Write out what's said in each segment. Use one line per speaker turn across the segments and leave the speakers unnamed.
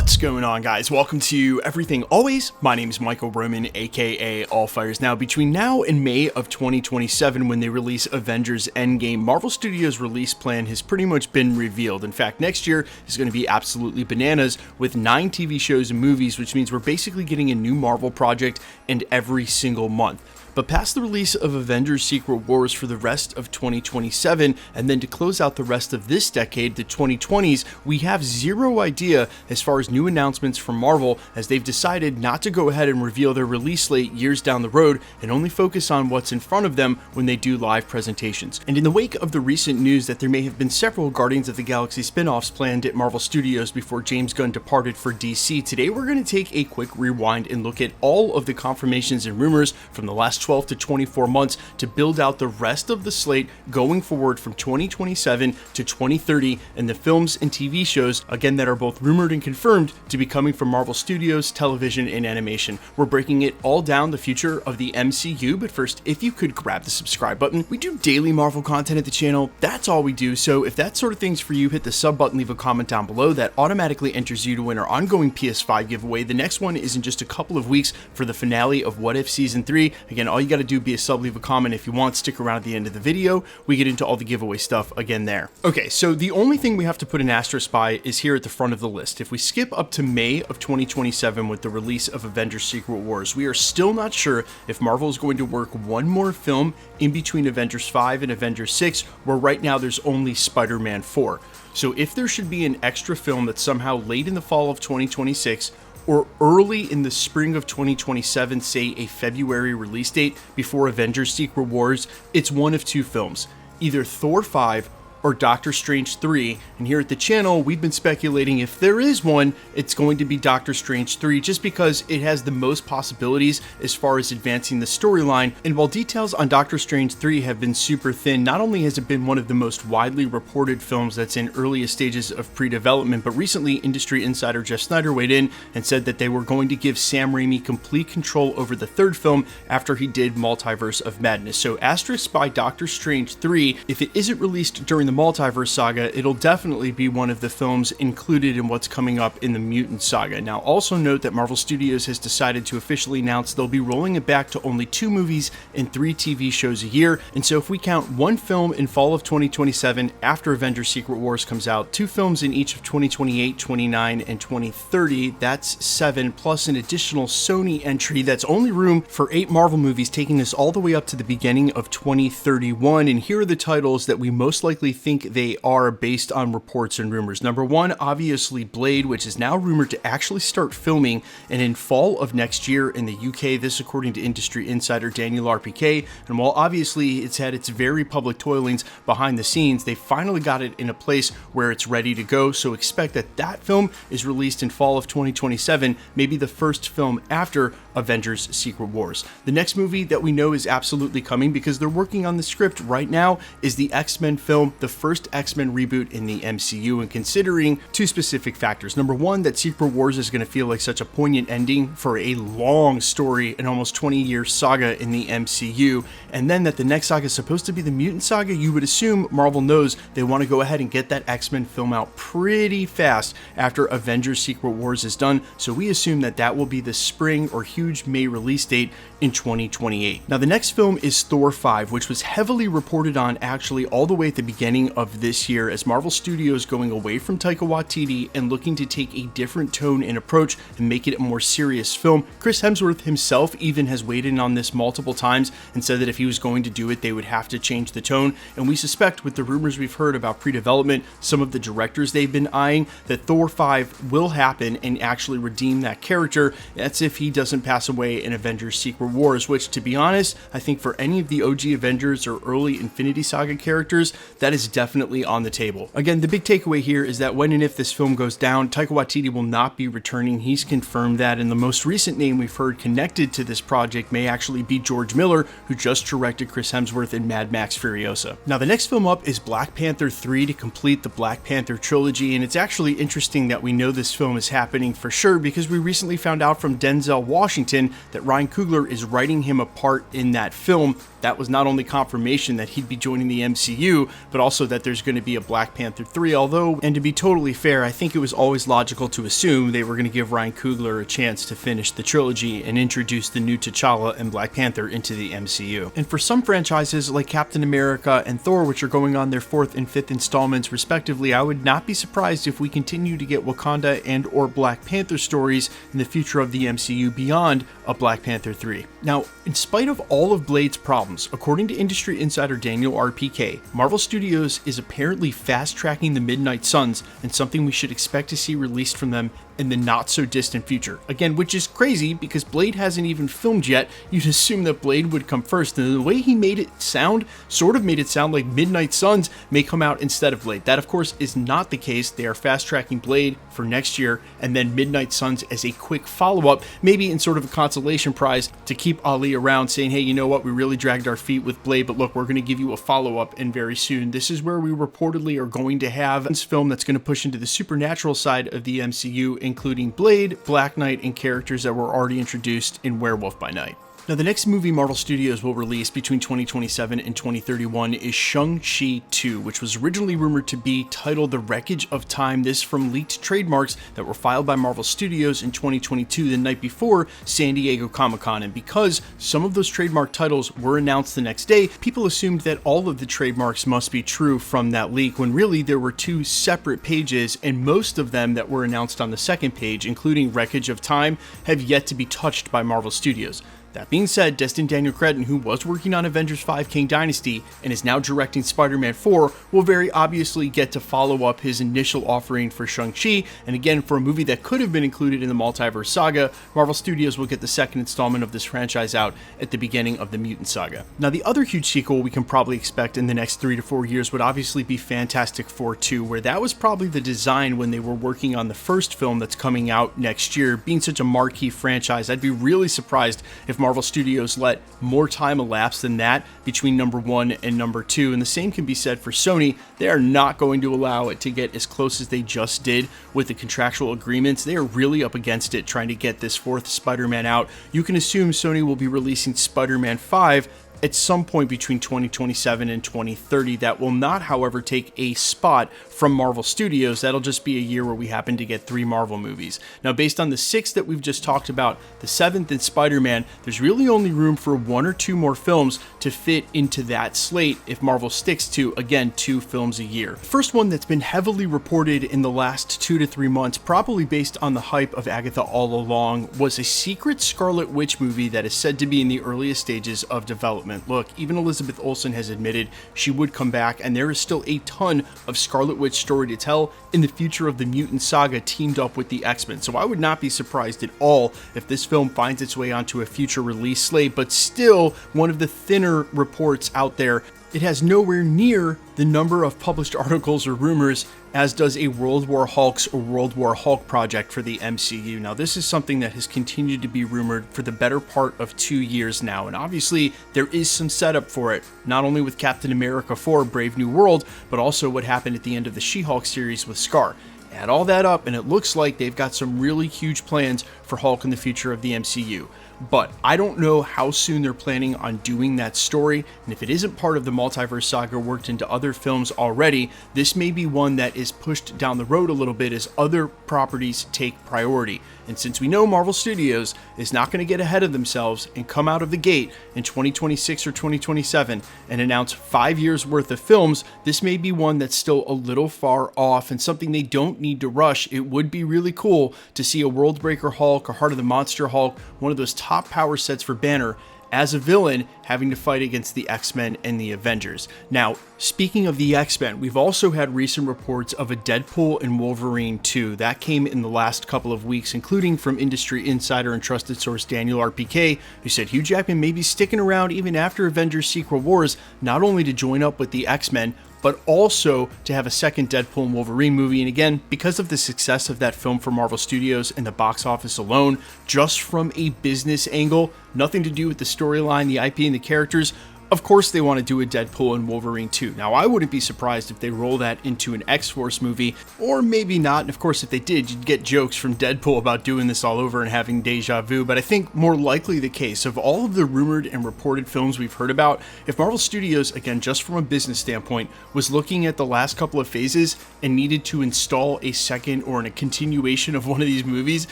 What's going on, guys? Welcome to Everything Always. My name is Michael Roman, aka Allfires. Now, between now and May of 2027, when they release Avengers Endgame, Marvel Studios' release plan has pretty much been revealed. In fact, next year is going to be absolutely bananas with 9 TV shows and movies, which means we're basically getting a new Marvel project and every single month. But past the release of Avengers Secret Wars for the rest of 2027, and then to close out the rest of this decade, the 2020s, we have zero idea as far as new announcements from Marvel, as they've decided not to go ahead and reveal their release slate years down the road and only focus on what's in front of them when they do live presentations. And in the wake of the recent news that there may have been several Guardians of the Galaxy spin-offs planned at Marvel Studios before James Gunn departed for DC, today we're going to take a quick rewind and look at all of the confirmations and rumors from the last 12 to 24 months to build out the rest of the slate going forward from 2027 to 2030 and the films and TV shows, again, that are both rumored and confirmed to be coming from Marvel Studios, television, and animation. We're breaking it all down, the future of the MCU, but first, if you could grab the subscribe button. We do daily Marvel content at the channel, that's all we do, so if that sort of thing's for you, hit the sub button, leave a comment down below. That automatically enters you to win our ongoing PS5 giveaway. The next one is in just a couple of weeks for the finale of What If Season 3. Again, all you gotta do, be a sub, leave a comment if you want, stick around at the end of the video. We get into all the giveaway stuff again there. Okay, so the only thing we have to put an asterisk by is here at the front of the list. If we skip up to May of 2027 with the release of Avengers Secret Wars, we are still not sure if Marvel is going to work one more film in between Avengers 5 and Avengers 6, where right now there's only Spider-Man 4. So if there should be an extra film that's somehow late in the fall of 2026, or early in the spring of 2027, say a February release date before Avengers Secret Wars, it's one of two films, either Thor 5 or Doctor Strange 3, and here at the channel, we've been speculating if there is one, it's going to be Doctor Strange 3, just because it has the most possibilities as far as advancing the storyline. And while details on Doctor Strange 3 have been super thin, not only has it been one of the most widely reported films that's in earliest stages of pre-development, but recently industry insider Jeff Snyder weighed in and said that they were going to give Sam Raimi complete control over the third film after he did Multiverse of Madness. So asterisk by Doctor Strange 3, if it isn't released during the Multiverse saga, it'll definitely be one of the films included in what's coming up in the Mutant saga. Now, also note that Marvel Studios has decided to officially announce they'll be rolling it back to only 2 movies and 3 TV shows a year. And so if we count one film in fall of 2027 after Avengers Secret Wars comes out, 2 films in each of 2028, 29, and 2030, that's 7, plus an additional Sony entry. That's only room for 8 Marvel movies, taking us all the way up to the beginning of 2031. And here are the titles that we most likely think they are based on reports and rumors. Number 1, obviously Blade, which is now rumored to actually start filming and in fall of next year in the UK. This according to industry insider Daniel RPK. And while obviously it's had its very public toilings behind the scenes, they finally got it in a place where it's ready to go. So expect that that film is released in fall of 2027, maybe the first film after Avengers Secret Wars. The next movie that we know is absolutely coming because they're working on the script right now is the X-Men film, the first X-Men reboot in the MCU, and considering 2 specific factors. Number 1, that Secret Wars is going to feel like such a poignant ending for a long story, an almost 20-year saga in the MCU, and then that the next saga is supposed to be the Mutant saga. You would assume Marvel knows they want to go ahead and get that X-Men film out pretty fast after Avengers Secret Wars is done, so we assume that that will be the spring or huge May release date in 2028. Now, the next film is Thor 5, which was heavily reported on actually all the way at the beginning of this year, as Marvel Studios going away from Taika Waititi and looking to take a different tone and approach and make it a more serious film. Chris Hemsworth himself even has weighed in on this multiple times and said that if he was going to do it, they would have to change the tone. And we suspect, with the rumors we've heard about pre-development, some of the directors they've been eyeing, that Thor 5 will happen and actually redeem that character. That's if he doesn't pass away in Avengers Secret Wars, which, to be honest, I think for any of the OG Avengers or early Infinity Saga characters, that is definitely on the table. Again, the big takeaway here is that when and if this film goes down, Taika Waititi will not be returning. He's confirmed that, and the most recent name we've heard connected to this project may actually be George Miller, who just directed Chris Hemsworth in Mad Max Furiosa. Now, the next film up is Black Panther 3 to complete the Black Panther trilogy, and it's actually interesting that we know this film is happening for sure because we recently found out from Denzel Washington that Ryan Coogler is writing him a part in that film. That was not only confirmation that he'd be joining the MCU, but also also that there's going to be a Black Panther 3, although, and to be totally fair, I think it was always logical to assume they were going to give Ryan Coogler a chance to finish the trilogy and introduce the new T'Challa and Black Panther into the MCU. And for some franchises like Captain America and Thor, which are going on their 4th and 5th installments respectively, I would not be surprised if we continue to get Wakanda and or Black Panther stories in the future of the MCU beyond a Black Panther 3. Now, in spite of all of Blade's problems, according to industry insider Daniel RPK, Marvel Studios is apparently fast-tracking the Midnight Suns and something we should expect to see released from them in the not-so-distant future. Again, which is crazy because Blade hasn't even filmed yet. You'd assume that Blade would come first, and the way he made it sound, sort of made it sound like Midnight Suns may come out instead of Blade. That, of course, is not the case. They are fast-tracking Blade for next year, and then Midnight Suns as a quick follow-up, maybe in sort of a consolation prize to keep Ali around, saying, hey, you know what, we really dragged our feet with Blade, but look, we're going to give you a follow-up, and very soon. This is where we reportedly are going to have this film that's going to push into the supernatural side of the MCU, including Blade, Black Knight, and characters that were already introduced in Werewolf by Night. Now, the next movie Marvel Studios will release between 2027 and 2031 is Shang-Chi 2, which was originally rumored to be titled The Wreckage of Time. This from leaked trademarks that were filed by Marvel Studios in 2022, the night before San Diego Comic-Con. And because some of those trademark titles were announced the next day, people assumed that all of the trademarks must be true from that leak, when really there were 2 separate pages, and most of them that were announced on the second page, including Wreckage of Time, have yet to be touched by Marvel Studios. That being said, Destin Daniel Cretton, who was working on Avengers 5 Kang Dynasty and is now directing Spider-Man 4, will very obviously get to follow up his initial offering for Shang-Chi, and again, for a movie that could have been included in the Multiverse Saga, Marvel Studios will get the second installment of this franchise out at the beginning of the Mutant Saga. Now, the other huge sequel we can probably expect in the next 3 to 4 years would obviously be Fantastic Four 2, where that was probably the design when they were working on the first film that's coming out next year. Being such a marquee franchise, I'd be really surprised if Marvel Studios let more time elapse than that between number 1 and number 2, and the same can be said for Sony. They are not going to allow it to get as close as they just did with the contractual agreements. They are really up against it trying to get this 4th Spider-Man out. You can assume Sony will be releasing Spider-Man 5 at some point between 2027 and 2030. That will not, however, take a spot from Marvel Studios. That'll just be a year where we happen to get 3 Marvel movies. Now, based on the 6 that we've just talked about, the 7th and Spider-Man, there's really only room for 1 or 2 more films to fit into that slate if Marvel sticks to, again, 2 films a year. The first one that's been heavily reported in the last 2 to 3 months, probably based on the hype of Agatha all along, was a secret Scarlet Witch movie that is said to be in the earliest stages of development. Look, even Elizabeth Olsen has admitted she would come back, and there is still a ton of Scarlet Witch story to tell in the future of the Mutant Saga teamed up with the X-Men. So I would not be surprised at all if this film finds its way onto a future release slate, but still one of the thinner reports out there. It has nowhere near the number of published articles or rumors as does a World War Hulks or World War Hulk project for the MCU. Now, this is something that has continued to be rumored for the better part of 2 years now, and obviously there is some setup for it, not only with Captain America 4 Brave New World, but also what happened at the end of the She-Hulk series with Scar. Add all that up, and it looks like they've got some really huge plans for Hulk in the future of the MCU. But I don't know how soon they're planning on doing that story, and if it isn't part of the Multiverse Saga worked into other films already, this may be one that is pushed down the road a little bit as other properties take priority. And since we know Marvel Studios is not going to get ahead of themselves and come out of the gate in 2026 or 2027 and announce 5 years worth of films, this may be one that's still a little far off and something they don't need to rush. It would be really cool to see a Worldbreaker Hulk or Heart of the Monster Hulk, one of those top power sets for Banner, as a villain having to fight against the X-Men and the Avengers. Now, speaking of the X-Men, we've also had recent reports of a Deadpool and Wolverine 2. That came in the last couple of weeks, including from industry insider and trusted source Daniel RPK, who said Hugh Jackman may be sticking around even after Avengers Secret Wars, not only to join up with the X-Men, but also to have a second Deadpool and Wolverine movie. And again, because of the success of that film for Marvel Studios and the box office alone, just from a business angle, nothing to do with the storyline, the IP, and the characters, Of course they want to do a Deadpool and Wolverine 2. Now I wouldn't be surprised if they roll that into an X-Force movie, or maybe not, and of course if they did, you'd get jokes from Deadpool about doing this all over and having deja vu, but I think more likely the case of all of the rumored and reported films we've heard about, if Marvel Studios, again just from a business standpoint, was looking at the last couple of phases and needed to install a second or a continuation of one of these movies,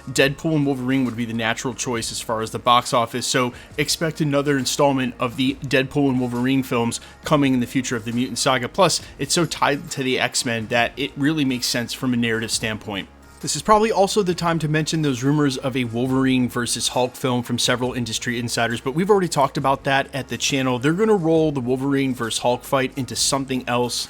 Deadpool and Wolverine would be the natural choice as far as the box office, so expect another installment of the Deadpool and Wolverine films coming in the future of the Mutant Saga. Plus, it's so tied to the X-Men that it really makes sense from a narrative standpoint. This is probably also the time to mention those rumors of a Wolverine versus Hulk film from several industry insiders, but we've already talked about that at the channel. They're going to roll the Wolverine versus Hulk fight into something else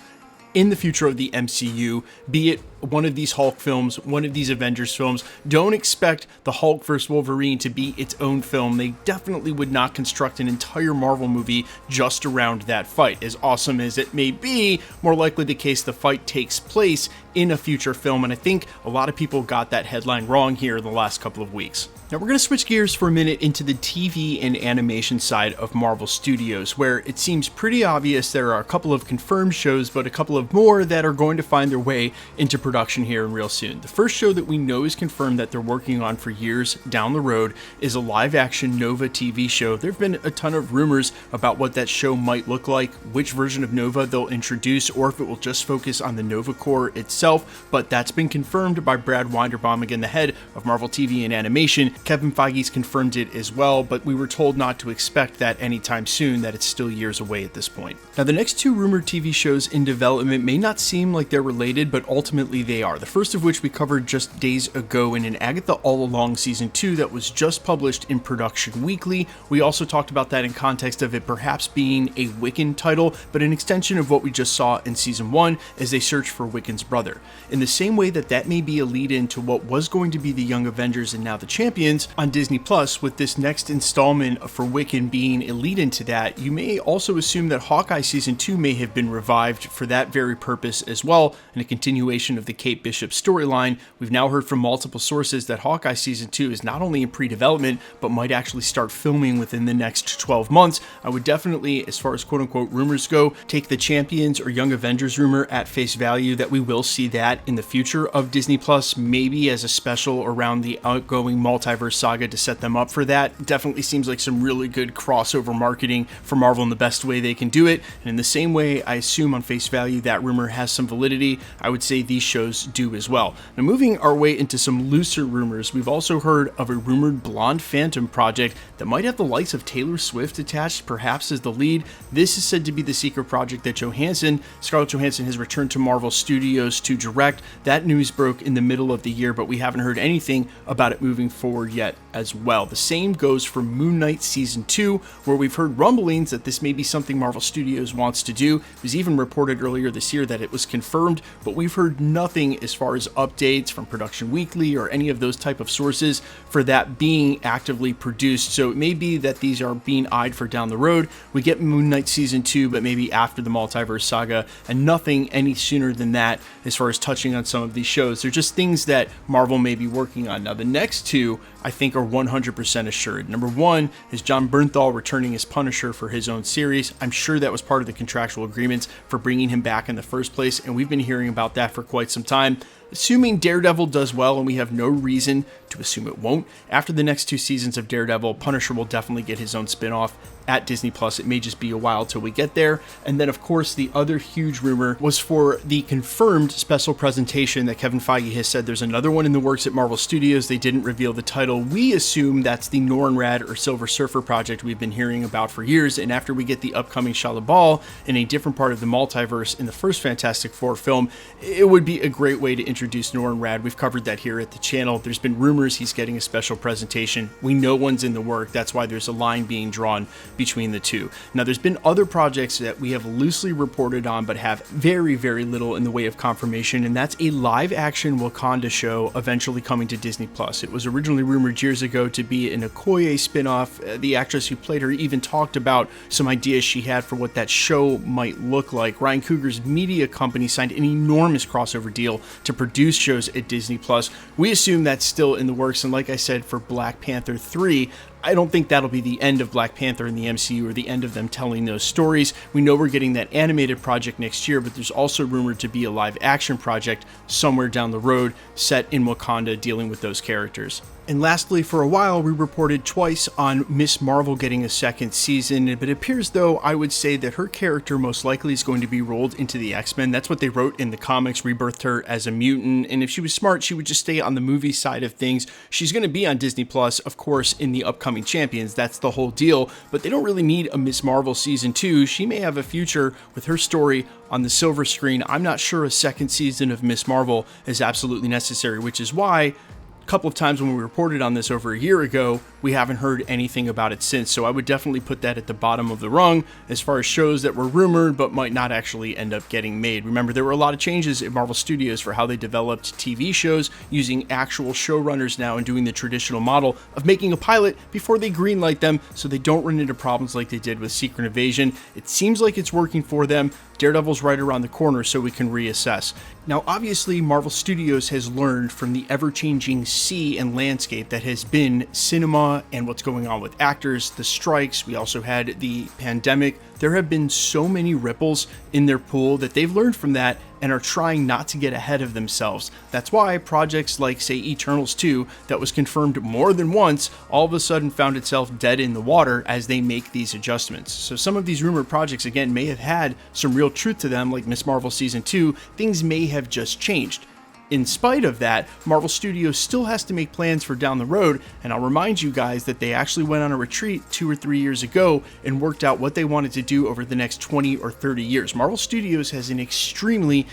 in the future of the MCU, be it one of these Hulk films, one of these Avengers films. Don't expect the Hulk vs. Wolverine to be its own film. They definitely would not construct an entire Marvel movie just around that fight. As awesome as it may be, more likely the case the fight takes place in a future film, and I think a lot of people got that headline wrong here in the last couple of weeks. Now we're going to switch gears for a minute into the TV and animation side of Marvel Studios, where it seems pretty obvious there are a couple of confirmed shows, but a couple of more that are going to find their way into production here real soon. The first show that we know is confirmed that they're working on for years down the road is a live-action Nova TV show. There have been a ton of rumors about what that show might look like, which version of Nova they'll introduce, or if it will just focus on the Nova Corps itself, but that's been confirmed by Brad Winderbaum, again the head of Marvel TV and Animation. Kevin Feige's confirmed it as well, but we were told not to expect that anytime soon, that it's still years away at this point. Now the next two rumored TV shows in development may not seem like they're related, but ultimately they are. The first of which we covered just days ago in an Agatha All Along Season 2 that was just published in Production Weekly. We also talked about that in context of it perhaps being a Wiccan title, but an extension of what we just saw in Season 1 as they search for Wiccan's brother. In the same way that that may be a lead-in to what was going to be the Young Avengers and now the Champions on Disney Plus, with this next installment for Wiccan being a lead into that, you may also assume that Hawkeye Season 2 may have been revived for that very purpose as well, and a continuation of the Kate Bishop storyline. We've now heard from multiple sources that Hawkeye Season 2 is not only in pre-development, but might actually start filming within the next 12 months. I would definitely, as far as quote-unquote rumors go, take the Champions or Young Avengers rumor at face value that we will see that in the future of Disney Plus, maybe as a special around the outgoing Multiverse Saga to set them up for that. Definitely seems like some really good crossover marketing for Marvel in the best way they can do it, and in the same way I assume on face value that rumor has some validity, I would say these shows do as well. Now moving our way into some looser rumors, we've also heard of a rumored Blonde Phantom project that might have the likes of Taylor Swift attached, perhaps as the lead. This is said to be the secret project that Scarlett Johansson has returned to Marvel Studios to direct. That news broke in the middle of the year, but we haven't heard anything about it moving forward yet as well. The same goes for Moon Knight Season 2, where we've heard rumblings that this may be something Marvel Studios wants to do. It was even reported earlier this year that it was confirmed, but we've heard nothing as far as updates from Production Weekly or any of those type of sources for that being actively produced. So it may be that these are being eyed for down the road. We get Moon Knight Season 2, but maybe after the Multiverse Saga, and nothing any sooner than that as far as touching on some of these shows. They're just things that Marvel may be working on. Now the next two I think are 100% assured. Number one is John Bernthal returning as Punisher for his own series. I'm sure that was part of the contractual agreements for bringing him back in the first place, and we've been hearing about that for quite some time. Assuming Daredevil does well, and we have no reason to assume it won't, after the next two seasons of Daredevil, Punisher will definitely get his own spin-off at Disney Plus. It may just be a while till we get there. And then of course the other huge rumor was for the confirmed special presentation that Kevin Feige has said there's another one in the works at Marvel Studios. They didn't reveal the title. We assume that's the Nornrad or Silver Surfer project we've been hearing about for years, and after we get the upcoming Shia LaBeouf in a different part of the multiverse in the first Fantastic Four film, it would be a great way to introduce Nornrad. We've covered that here at the channel. There's been rumors he's getting a special presentation. We know one's in the work. That's why there's a line being drawn between the two. Now, there's been other projects that we have loosely reported on, but have very, very little in the way of confirmation, and that's a live-action Wakanda show eventually coming to Disney Plus. It was originally rumored years ago to be an Okoye spin-off. The actress who played her even talked about some ideas she had for what that show might look like. Ryan Coogler's media company signed an enormous crossover deal to produce shows at Disney Plus. We assume that's still in the works, and like I said, for Black Panther 3, I don't think that'll be the end of Black Panther in the MCU or the end of them telling those stories. We know we're getting that animated project next year, but there's also rumored to be a live action project somewhere down the road set in Wakanda dealing with those characters. And lastly, for a while, we reported twice on Miss Marvel getting a second season, but it appears, though, I would say that her character most likely is going to be rolled into the X-Men. That's what they wrote in the comics, rebirthed her as a mutant, and if she was smart, she would just stay on the movie side of things. She's going to be on Disney Plus, of course, in the upcoming Champions. That's the whole deal, but they don't really need a Miss Marvel season 2. She may have a future with her story on the silver screen. I'm not sure a second season of Miss Marvel is absolutely necessary, which is why a couple of times when we reported on this over a year ago, we haven't heard anything about it since, so I would definitely put that at the bottom of the rung as far as shows that were rumored but might not actually end up getting made. Remember, there were a lot of changes at Marvel Studios for how they developed TV shows, using actual showrunners now and doing the traditional model of making a pilot before they greenlight them so they don't run into problems like they did with Secret Invasion. It seems like it's working for them. Daredevil's right around the corner, so we can reassess. Now, obviously, Marvel Studios has learned from the ever-changing sea and landscape that has been cinema and what's going on with actors, the strikes. We also had the pandemic. There have been so many ripples in their pool that they've learned from that and are trying not to get ahead of themselves. That's why projects like, say, Eternals 2, that was confirmed more than once, all of a sudden found itself dead in the water as they make these adjustments. So some of these rumored projects, again, may have had some real truth to them, like Miss Marvel Season 2. Things may have just changed. In spite of that, Marvel Studios still has to make plans for down the road, and I'll remind you guys that they actually went on a retreat 2 or 3 years ago and worked out what they wanted to do over the next 20 or 30 years. Marvel Studios has an extremely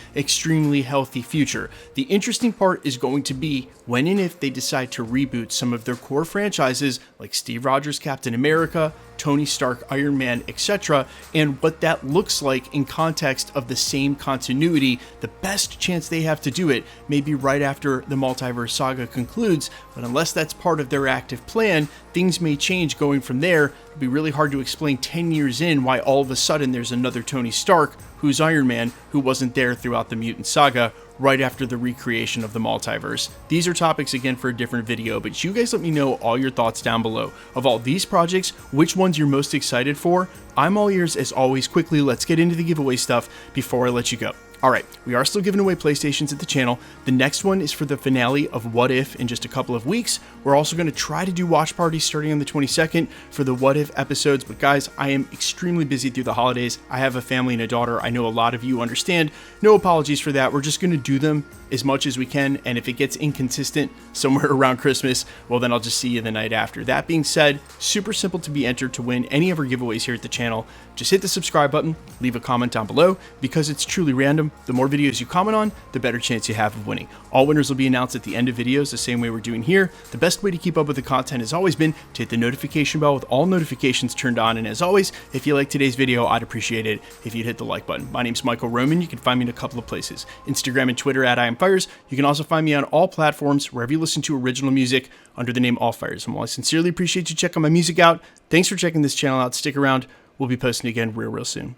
healthy future. The interesting part is going to be when and if they decide to reboot some of their core franchises like Steve Rogers Captain America, Tony Stark Iron Man, etc., and what that looks like in context of the same continuity. The best chance they have to do it may be right after the Multiverse Saga concludes, but unless that's part of their active plan, things may change going from there. It'll be really hard to explain 10 years in why all of a sudden there's another Tony Stark who's Iron Man who wasn't there throughout the Mutant Saga right after the recreation of the multiverse. These are topics again for a different video, but you guys let me know all your thoughts down below. Of all these projects, which ones you're most excited for? I'm all ears as always. Quickly, let's get into the giveaway stuff before I let you go. Alright, we are still giving away PlayStations at the channel. The next one is for the finale of What If in just a couple of weeks. We're also going to try to do watch parties starting on the 22nd for the What If episodes, but guys, I am extremely busy through the holidays. I have a family and a daughter. I know a lot of you understand. No apologies for that. We're just going to do them as much as we can, and if it gets inconsistent somewhere around Christmas, well then I'll just see you the night after. That being said, super simple to be entered to win any of our giveaways here at the channel. Just hit the subscribe button, leave a comment down below. Because it's truly random, the more videos you comment on, the better chance you have of winning. All winners will be announced at the end of videos the same way we're doing here. The best way to keep up with the content has always been to hit the notification bell with all notifications turned on, and as always, if you like today's video, I'd appreciate it if you'd hit the like button. My name's Michael Roman. You can find me in a couple of places. Instagram and Twitter at IamFires. You can also find me on all platforms wherever you listen to original music under the name Allfires. And while I sincerely appreciate you checking my music out, thanks for checking this channel out. Stick around. We'll be posting again real soon.